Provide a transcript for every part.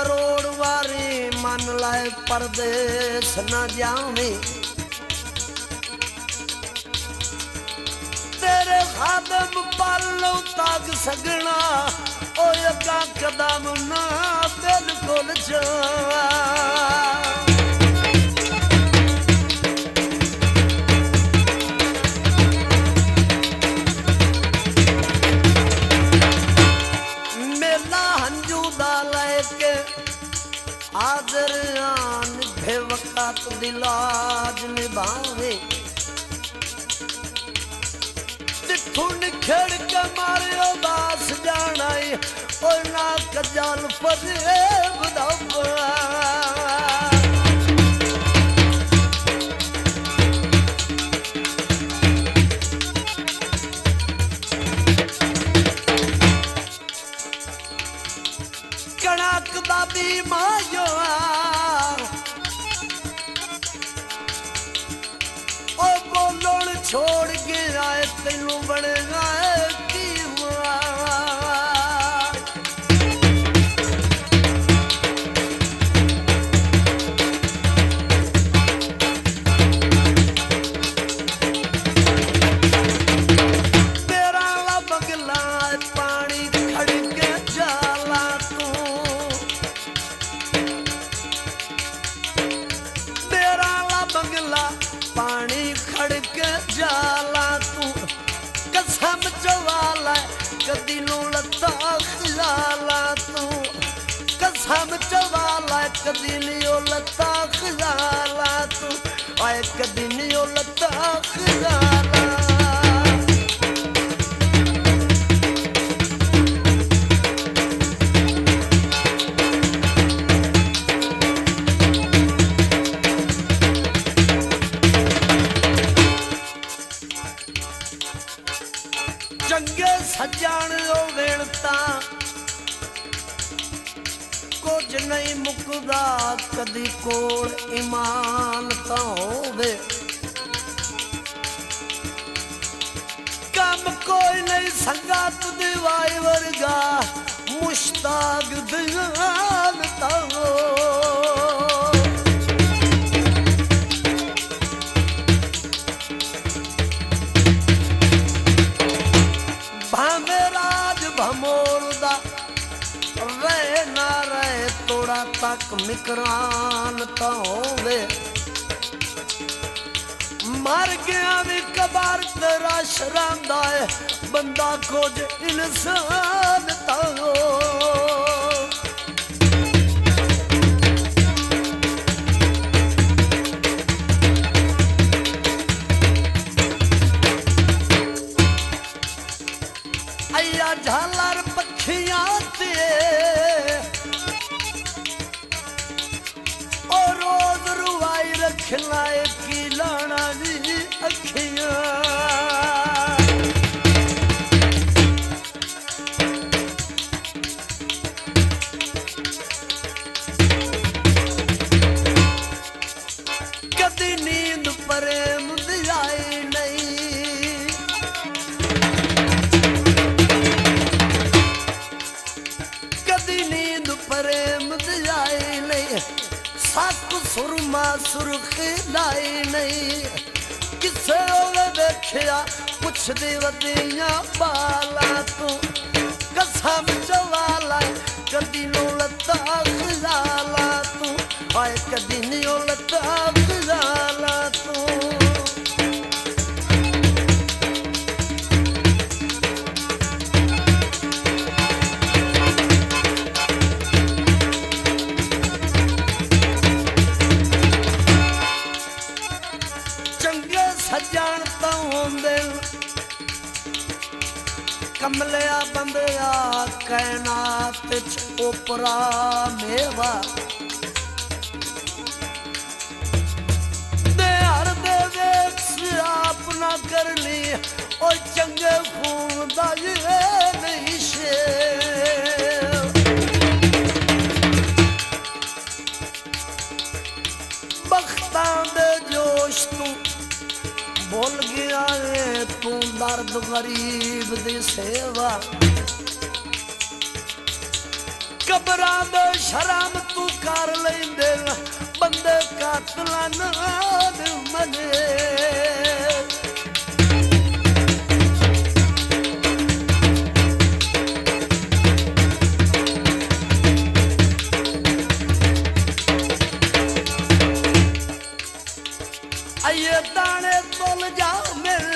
करोड़ वारी मन लाए परदेस न जावे तेरे खादम पालो ताग सगना ओ अगा कदम ना बिल्कुल जा मेला हंजू दा लेके आदर आन भे वक़्त दिलाज निभावे ठुन खेड़ के मारे उदास जाना और ना कजाल फरे बदावा कणक दादी मायो ओ बोलण छोड़ के आए तेनू बनेगा की तेरा ला बगला पानी खड़ के जाला तू तेरा ला बगला पानी खड़ के जाला तू कसम चवाला कदी नो लता खजाला तू कसम चवाला कदी लियो लता खजाला तू आए कदी लियो लता खजाला चंगे सज्जण वेणता कुछ नहीं मुकदा कदी कोल ईमान तो होवे कम कोई नहीं संगा तुदी वाई वर्गा मुश्ताक दियान तो भमोरदा रहे ना रहे तोड़ा तक मिकरान तो होवे मर गया भी कबार तेरा शरांदा है बंदा खोज इंसान तो झालर पखियां ते और रोज रुवाई रख लाए की लाना भी अखियां कदी नींद परे मुझाई नहीं साकु सुरमा सुरखी लाई नहीं किसे ओले देखिया कुछ देवतिया बाला तू कसम चवाला कदी नो लता खजाला तू आए कदी नो लता खजाला तू सज्जण तो होंदे कमलिया बंदिया कैनात ओपरा मेवा दे हर दे वेख अपना कर ली और चंगे खून दा ये नहीं शेर बख्तां दे जोश तू बोल गया है तू दर्द गरीब दी सेवा कबरां दे शर्म नान मने आइए दाने तोल जा मिल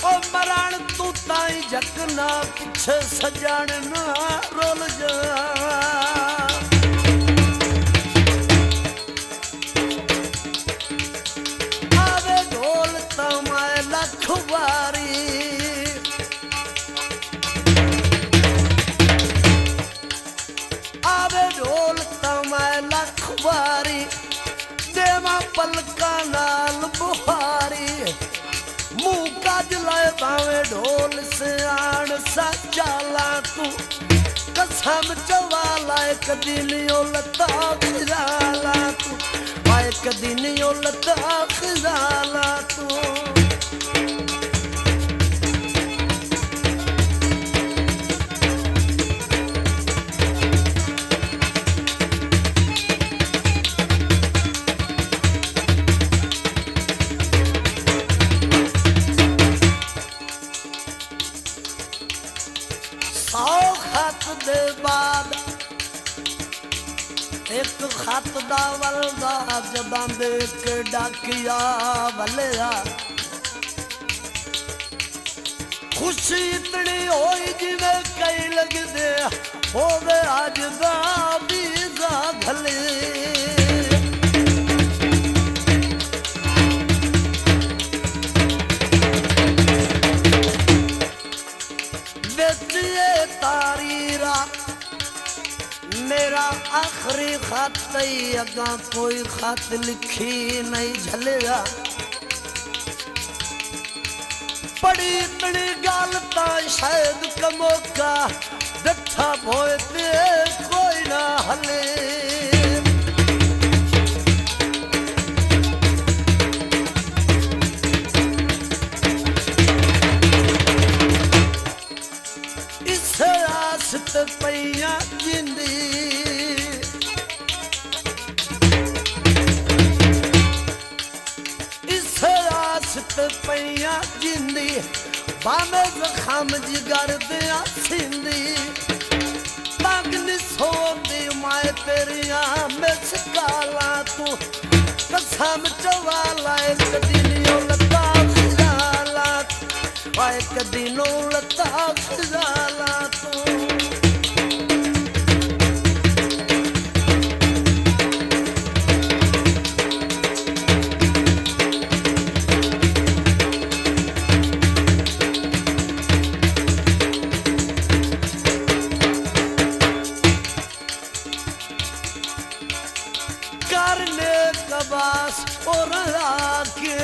ओ मरण तू ताई जकना पीछे सजान ना रोल जा आवे ढोल तमाए लख बारी आवे ढोल तमाए लख बारी देवा पलका नाल बुहारी मुंह काज लाए भावे ढोल से आन सा चाला तू कसम चवाला एक दिन लता खिजाला तू एक दिन लता खिजाला तू खत दे बाद एक खत दा वलदा जदां दे के डाकिया वलिया खुशी इतनी होई जिवें कई लगदे होवे अज दा बीजा घले तारीरा मेरा आखिरी खत अगा कोई खत लिखी नहीं झलेगा बड़ी इतनी गल ता शायद कमोका डठा भोते कोई ना हले पैया जिंदी इस आसत पैया जिंदी बामे जखाम जिगर दिया सिंधी बागनी सोती माए तेरिया में सकाला तू कसम चवाला एक दिन लता खिजाला एक दिन लता खिजाला तू करने कबास और आके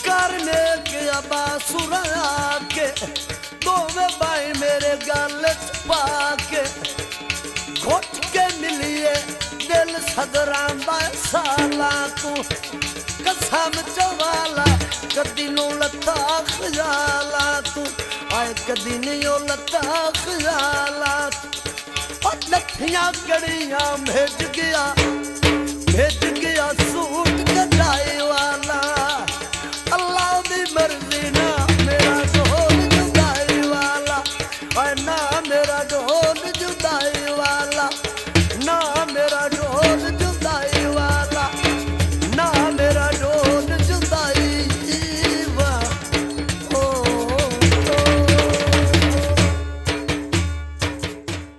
करने के अबास और आके दो में भाई मेरे गल पाके घुट के मिलिए दिल सदरांदा साला तू कसम चवाला कदी नो लता खजाला तू कदी नहीं लता खजाला और लठियां कड़ियां भेज गया सूट कटाई वाला अल्लाह दी मर्जी ना मेरा ढोल जुगाई वाला ना मेरा ढोल